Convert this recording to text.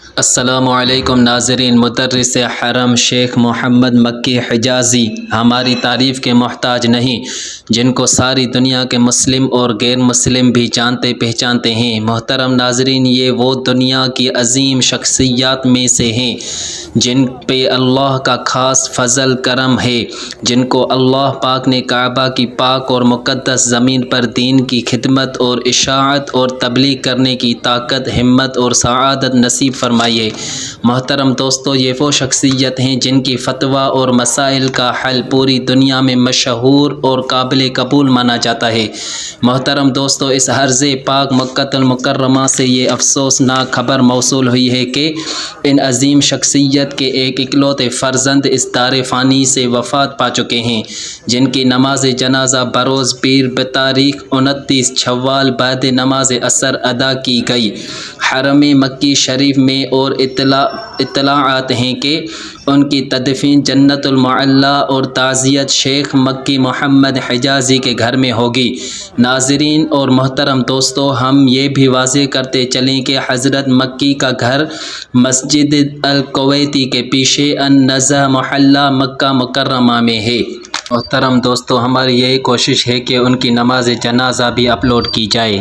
السلام علیکم ناظرین، مدرس حرم شیخ محمد مکی حجازی ہماری تعریف کے محتاج نہیں، جن کو ساری دنیا کے مسلم اور غیر مسلم بھی جانتے پہچانتے ہیں۔ محترم ناظرین، یہ وہ دنیا کی عظیم شخصیات میں سے ہیں جن پہ اللہ کا خاص فضل کرم ہے، جن کو اللہ پاک نے کعبہ کی پاک اور مقدس زمین پر دین کی خدمت اور اشاعت اور تبلیغ کرنے کی طاقت، ہمت اور سعادت نصیب فرمائی ہے۔ محترم دوستو، یہ وہ شخصیت ہیں جن کی فتویٰ اور مسائل کا حل پوری دنیا میں مشہور اور قابل قبول مانا جاتا ہے۔ محترم دوستو، اس عرض پاک مکہ المکرمہ سے یہ افسوسناک خبر موصول ہوئی ہے کہ ان عظیم شخصیت کے ایک اکلوتے فرزند اس دار فانی سے وفات پا چکے ہیں، جن کی نماز جنازہ بروز پیر بتاریخ 29 شوال بعد نماز عصر ادا کی گئی۔ حرم مکی شریف میں اور اطلاعات ہیں کہ ان کی تدفین جنت المعلی اور تعزیت شیخ مکی محمد حجازی کے گھر میں ہوگی۔ ناظرین اور محترم دوستو، ہم یہ بھی واضح کرتے چلیں کہ حضرت مکی کا گھر مسجد الکویتی کے پیچھے النزہہ محلہ مکہ مکرمہ میں ہے۔ محترم دوستو، ہماری یہی کوشش ہے کہ ان کی نماز جنازہ بھی اپلوڈ کی جائے۔